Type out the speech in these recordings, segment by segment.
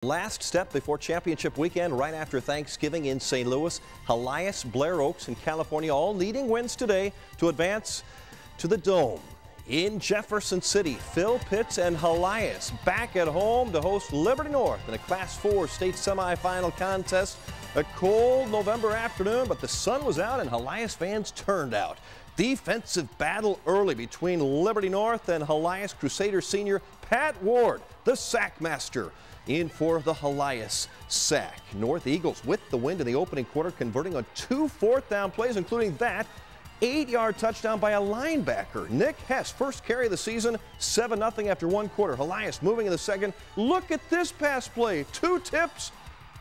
Last step before championship weekend, right after Thanksgiving in St. Louis. Helias, Blair Oaks, and California all needing wins today to advance to the Dome. In Jefferson City, Phil Pitts and Helias back at home to host Liberty North in a Class 4 state semifinal contest. A cold November afternoon, but the sun was out and Helias fans turned out. Defensive battle early between Liberty North and Helias. Crusader senior Pat Ward, the sack master, in for the Helias sack. North Eagles with the win in the opening quarter, converting on 2 fourth-down plays, including that 8-yard touchdown by a linebacker. Nick Hess, first carry of the season, 7-0 after 1 quarter. Helias moving in the second. Look at this pass play. 2 tips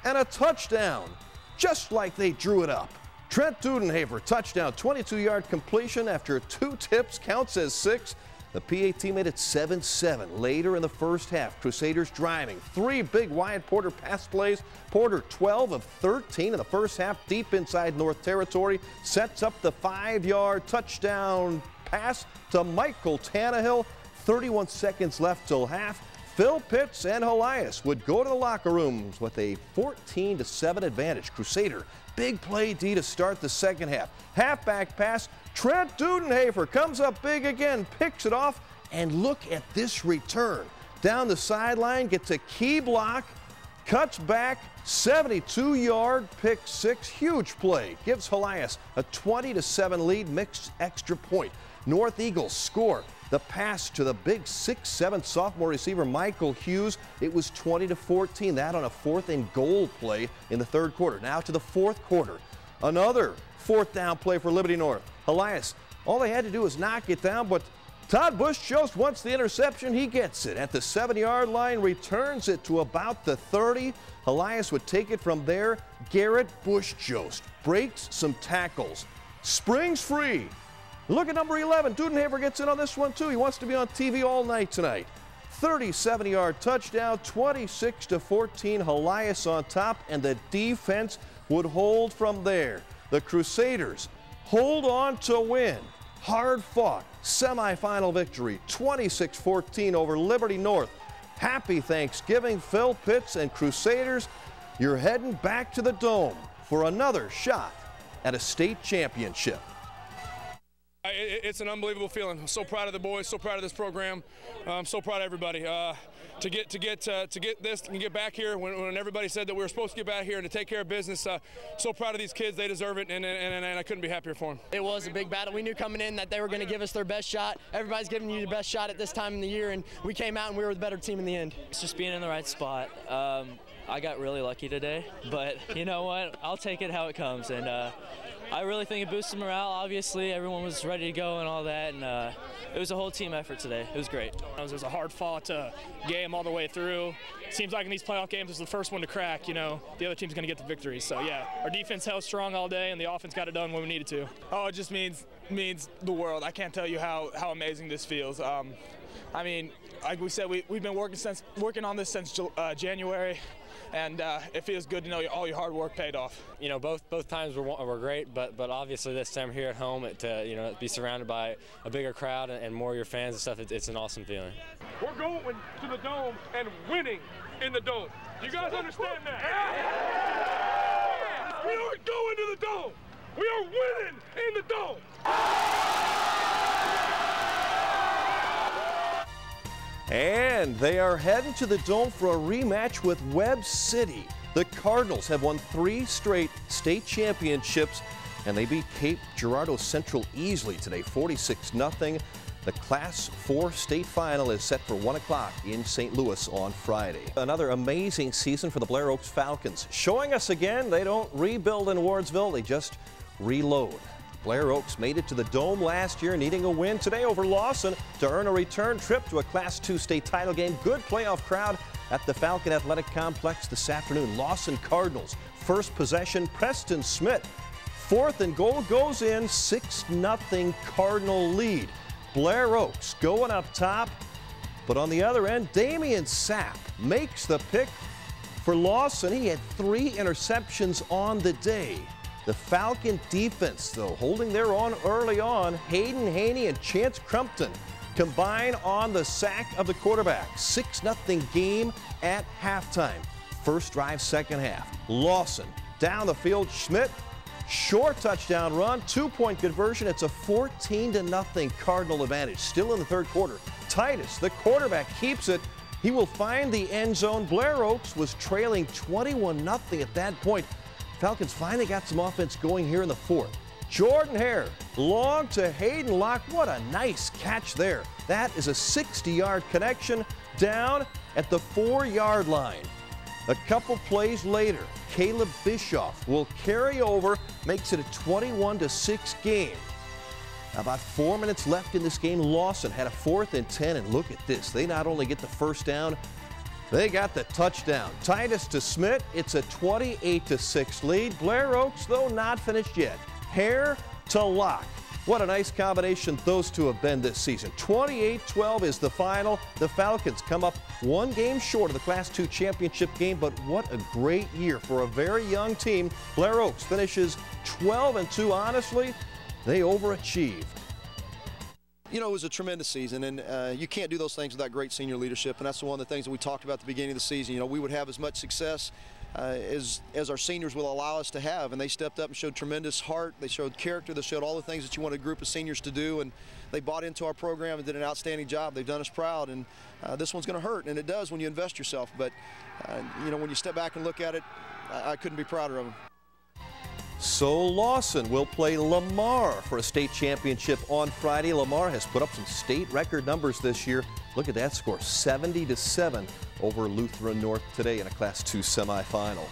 and a touchdown, just like they drew it up. Trent Dudenhaver, touchdown, 22-yard completion after 2 tips, counts as 6. The PAT made it 7-7 later in the first half. Crusaders driving. 3 big Wyatt Porter pass plays. Porter 12 of 13 in the first half, deep inside North territory. Sets up the 5-yard touchdown pass to Michael Tannehill. 31 seconds left till half. Phil Pitts and Helias would go to the locker rooms with a 14-7 advantage. Crusader, big play D to start the second half. Halfback pass. Trent Dudenhaver comes up big again, picks it off, and look at this return. Down the sideline, gets a key block, cuts back, 72-yard pick 6, huge play. Gives Helias a 20-7 lead, mixed extra point. North Eagles score. The pass to the big 6'7" sophomore receiver Michael Hughes. It was 20-14. That on a 4th and goal play in the third quarter. Now to the fourth quarter. Another 4th down play for Liberty North. Helias, all they had to do was knock it down, but Todd Bush-Jost wants the interception. He gets it at the 7-yard line, returns it to about the 30. Helias would take it from there. Garrett Bush-Jost breaks some tackles, springs free. Look at number 11. Dudenhaver gets in on this one too. He wants to be on TV all night tonight. 37-yard touchdown, 26-14. Helias on top, and the defense would hold from there. The Crusaders hold on to win. Hard fought semifinal victory, 26-14 over Liberty North. Happy Thanksgiving, Phil Pitts and Crusaders. You're heading back to the Dome for another shot at a state championship. It's an unbelievable feeling. I'm so proud of the boys, so proud of this program. I'm so proud of everybody. To get this and get back here when everybody said that we were supposed to get back here and to take care of business. So proud of these kids. They deserve it, and I couldn't be happier for them. It was a big battle. We knew coming in that they were going to give us their best shot. Everybody's giving you the best shot at this time in the year, and we came out and we were the better team in the end. It's just being in the right spot. I got really lucky today, but you know what? I'll take it how it comes, and I really think it boosted morale. Obviously, everyone was ready to go and all that, and it was a whole team effort today. It was great. It was a hard-fought game all the way through. Seems like in these playoff games, it's the first one to crack. You know, the other team's going to get the victory. So yeah, our defense held strong all day, and the offense got it done when we needed to. Oh, it just means the world. I can't tell you how amazing this feels. I mean, like we said, we've been working on this since January. And it feels good to know all your hard work paid off. You know, both times were great, but obviously this time here at home, you know, be surrounded by a bigger crowd and more of your fans and stuff, it's an awesome feeling. We're going to the Dome and winning in the Dome. You guys understand that? We aren't going to the Dome. We are winning in the Dome. And they are heading to the Dome for a rematch with Webb City. The Cardinals have won 3 straight state championships, and they beat Cape Girardeau Central easily today, 46-0. The Class 4 state final is set for 1 o'clock in St. Louis on Friday. Another amazing season for the Blair Oaks Falcons, showing us again they don't rebuild in Wardsville, they just reload. Blair Oaks made it to the Dome last year, needing a win today over Lawson to earn a return trip to a Class 2 state title game. Good playoff crowd at the Falcon Athletic Complex this afternoon. Lawson Cardinals, first possession, Preston Smith. 4th and goal goes in, 6-0 Cardinal lead. Blair Oaks going up top, but on the other end, Damian Sapp makes the pick for Lawson. He had 3 interceptions on the day. The Falcon defense, though, holding their own early on. Hayden Haney and Chance Crumpton combine on the sack of the quarterback. 6-0 game at halftime. First drive, second half. Lawson down the field. Schmidt, short touchdown run, 2-point conversion. It's a 14-0 Cardinal advantage. Still in the third quarter. Titus, the quarterback, keeps it. He will find the end zone. Blair Oaks was trailing 21-0 at that point. Falcons finally got some offense going here in the fourth. Jordan Hare, long to Hayden Locke. What a nice catch there. That is a 60-yard connection down at the 4-yard line. A couple plays later, Caleb Bischoff will carry over, makes it a 21-6 game. About 4 minutes left in this game. Lawson had a 4th and 10, and look at this. They not only get the first down, they got the touchdown. Titus to Smith. It's a 28-6 lead. Blair Oaks, though, not finished yet. Hare to Locke. What a nice combination those two have been this season. 28-12 is the final. The Falcons come up one game short of the Class II championship game, but what a great year for a very young team. Blair Oaks finishes 12-2. Honestly, they overachieved. You know, it was a tremendous season, and you can't do those things without great senior leadership, and that's one of the things that we talked about at the beginning of the season. You know, we would have as much success as our seniors will allow us to have, and they stepped up and showed tremendous heart. They showed character. They showed all the things that you want a group of seniors to do, and they bought into our program and did an outstanding job. They've done us proud, and this one's going to hurt, and it does when you invest yourself. But, you know, when you step back and look at it, I couldn't be prouder of them. So Lawson will play Lamar for a state championship on Friday. Lamar has put up some state record numbers this year. Look at that score, 70-7 over Lutheran North today in a Class II semifinal.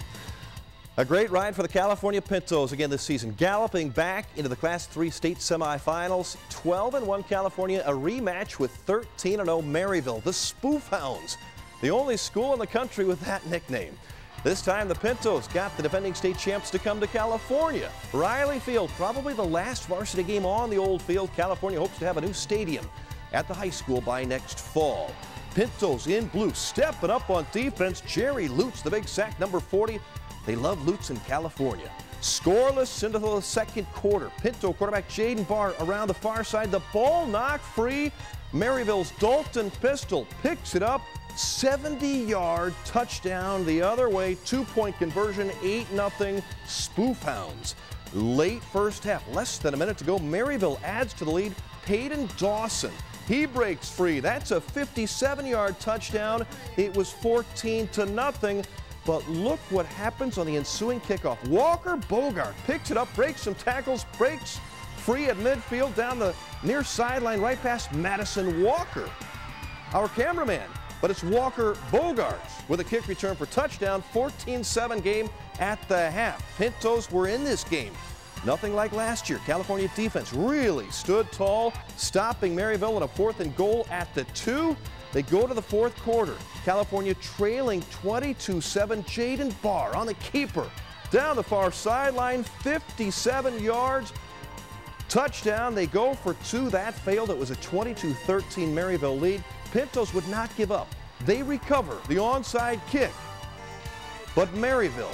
A great ride for the California Pintos again this season, galloping back into the Class III state semifinals. 12-1 California, a rematch with 13-0 Maryville, the Spoof Hounds, the only school in the country with that nickname. This time the Pintos got the defending state champs to come to California. Riley Field, probably the last varsity game on the old field. California hopes to have a new stadium at the high school by next fall. Pintos in blue, stepping up on defense. Jerry Lutz, the big sack, number 40. They love Lutz in California. Scoreless into the second quarter. Pinto quarterback Jaden Barr around the far side. The ball knocked free. Maryville's Dalton Pistol picks it up. 70-yard touchdown the other way. 2-point conversion, 8-0 Spoof Hounds. Late first half, less than a minute to go. Maryville adds to the lead. Peyton Dawson, he breaks free. That's a 57-yard touchdown. It was 14-0. But look what happens on the ensuing kickoff. Walker Bogart picks it up, breaks some tackles, breaks free at midfield down the near sideline right past Madison Walker, our cameraman. But it's Walker Bogarts with a kick return for touchdown. 14-7 game at the half. Pintos were in this game. Nothing like last year. California defense really stood tall, stopping Maryville on a 4th and goal at the 2. They go to the fourth quarter. California trailing 22-7. Jaden Barr on the keeper. Down the far sideline, 57 yards. Touchdown. They go for 2. That failed. It was a 22-13 Maryville lead. Pintos would not give up. They recover the onside kick. But Maryville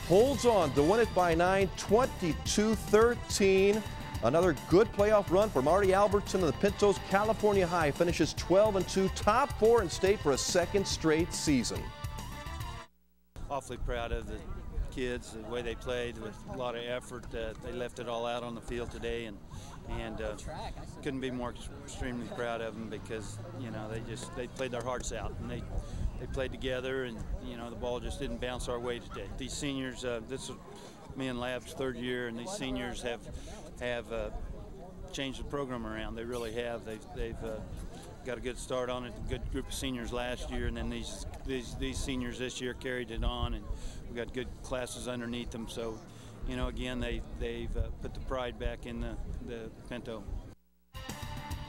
holds on to win it by 9, 22-13. Another good playoff run for Marty Albertson and the Pintos. California High finishes 12-2, top 4 in state for a second straight season. Awfully proud of the kids, the way they played with a lot of effort. They left it all out on the field today, and couldn't be more extremely proud of them because, you know, they played their hearts out, and they played together, and, you know, the ball just didn't bounce our way today. These seniors, this is me and Lab's 3rd year, and these seniors have changed the program around. They really have. They've got a good start on it, a good group of seniors last year, and then these seniors this year carried it on, and we've got good classes underneath them. So, you know, again, they've put the pride back in the Pinto.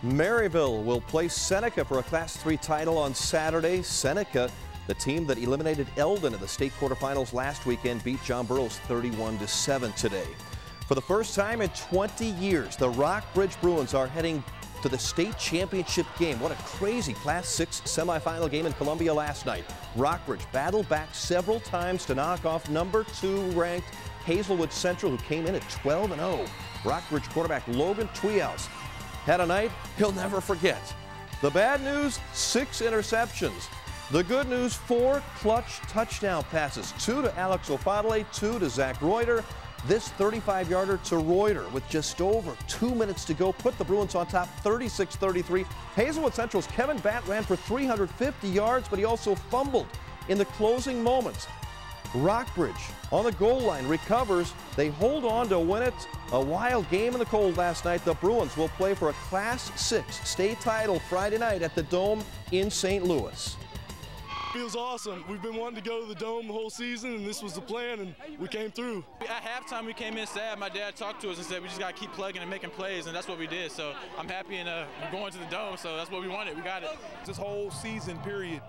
Maryville will play Seneca for a Class III title on Saturday. Seneca, the team that eliminated Eldon in the state quarterfinals last weekend, beat John Burroughs 31-7 today. For the first time in 20 years, the Rockbridge Bruins are heading to the state championship game. What a crazy Class VI semifinal game in Columbia last night. Rockbridge battled back several times to knock off number 2 ranked Hazelwood Central, who came in at 12-0. Rockbridge quarterback Logan Tweehouse had a night he'll never forget. The bad news, 6 interceptions. The good news, 4 clutch touchdown passes, 2 to Alex Ofadale, 2 to Zach Reuter. This 35-yarder to Reuter with just over 2 minutes to go put the Bruins on top 36-33. Hazelwood Central's Kevin Batt ran for 350 yards, but he also fumbled in the closing moments. Rockbridge on the goal line recovers. They hold on to win it. A wild game in the cold last night. The Bruins will play for a Class 6 state title Friday night at the Dome in St. Louis. Feels awesome. We've been wanting to go to the Dome the whole season, and this was the plan, and we came through. At halftime, we came in sad. My dad talked to us and said we just got to keep plugging and making plays, and that's what we did. So I'm happy and we're going to the Dome, so that's what we wanted. We got it. This whole season period,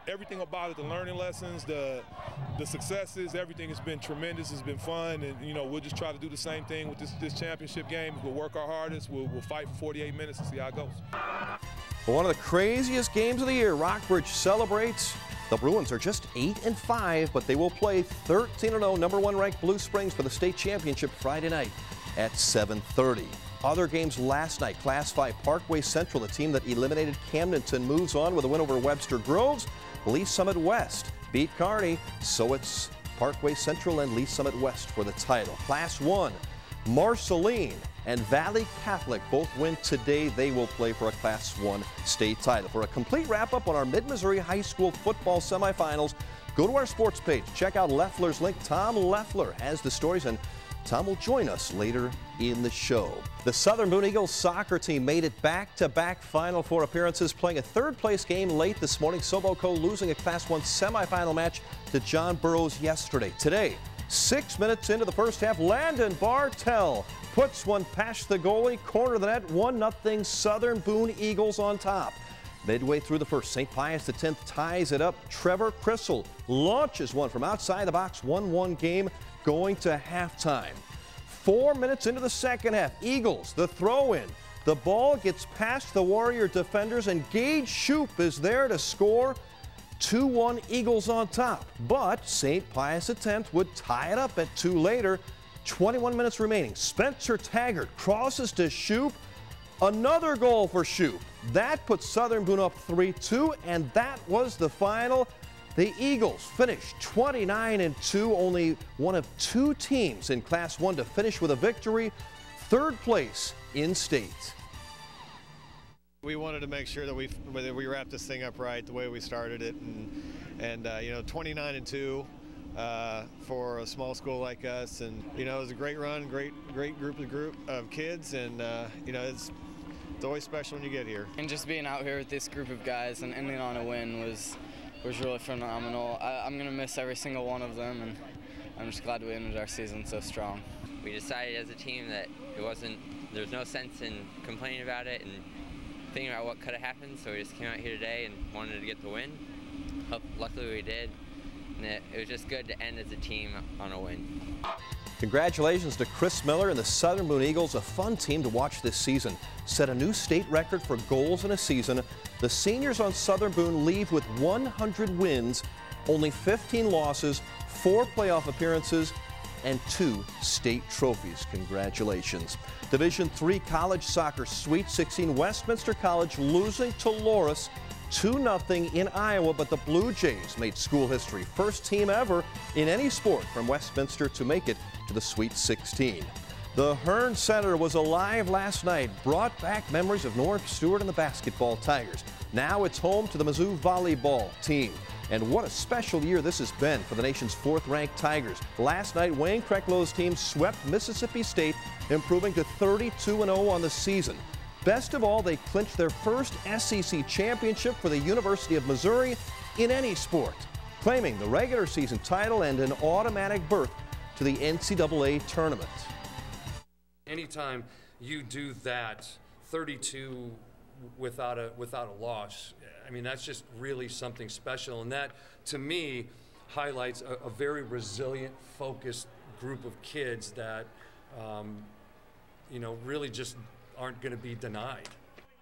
everything about it, the learning lessons, the successes, everything has been tremendous. It's been fun, and we'll just try to do the same thing with this championship game. We'll work our hardest. We'll fight for 48 minutes and see how it goes. One of the craziest games of the year, Rockbridge celebrates. The Bruins are just 8-5, but they will play 13-0 #1 ranked Blue Springs for the state championship Friday night at 7:30. Other games last night, Class 5 Parkway Central, the team that eliminated Camdenton, moves on with a win over Webster Groves. Lee Summit West beat Kearney, so it's Parkway Central and Lee Summit West for the title. Class 1, Marceline and Valley Catholic both win today. They will play for a Class 1 state title. For a complete wrap-up on our Mid-Missouri High School football semifinals, go to our sports page. Check out Leffler's link. Tom Leffler has the stories, and Tom will join us later in the show. The Southern Boone Eagles soccer team made it back-to-back Final Four appearances, playing a third-place game late this morning. Soboco losing a Class 1 semifinal match to John Burroughs yesterday. Today, 6 minutes into the first half, Landon Bartell puts one past the goalie, corner of the net, 1-0 Southern Boone Eagles on top. Midway through the first, St. Pius X ties it up. Trevor Crissell launches one from outside the box, 1-1 game going to halftime. 4 minutes into the second half, Eagles, the throw-in. The ball gets past the Warrior defenders, and Gage Shoup is there to score. 2-1 Eagles on top, but St. Pius X would tie it up at 2 later. 21 minutes remaining. Spencer Taggart crosses to Shoup. Another goal for Shoup. That puts Southern Boone up 3-2, and that was the final. The Eagles finished 29-2, only one of 2 teams in Class 1 to finish with a victory. 3rd place in state. We wanted to make sure that we wrapped this thing up right, the way we started it, and 29-2 for a small school like us, and it was a great run, great group of kids, and it's always special when you get here. And just being out here with this group of guys and ending on a win was really phenomenal. I'm gonna miss every single one of them, and I'm just glad we ended our season so strong. We decided as a team that there's no sense in complaining about it and thinking about what could have happened, so we just came out here today and wanted to get the win. Luckily we did, and it was just good to end as a team on a win. Congratulations to Chris Miller and the Southern Boone Eagles, a fun team to watch this season. Set a new state record for goals in a season. The seniors on Southern Boone leave with 100 wins, only 15 losses, 4 playoff appearances, and 2 state trophies. Congratulations. Division III college soccer, Sweet 16, Westminster College losing to Loras 2-0 in Iowa, but the Blue Jays made school history. First team ever in any sport from Westminster to make it to the Sweet 16. The Hearn Center was alive last night, brought back memories of Norm Stewart and the basketball Tigers. Now it's home to the Mizzou volleyball team. And what a special year this has been for the nation's 4th-ranked Tigers. Last night, Wayne Kreklo's team swept Mississippi State, improving to 32-0 on the season. Best of all, they clinched their first SEC championship for the University of Missouri in any sport, claiming the regular season title and an automatic berth to the NCAA tournament. Anytime you do that, 32 without a loss, I mean, that's just really something special. And that, to me, highlights a very resilient, focused group of kids that, really just aren't going to be denied.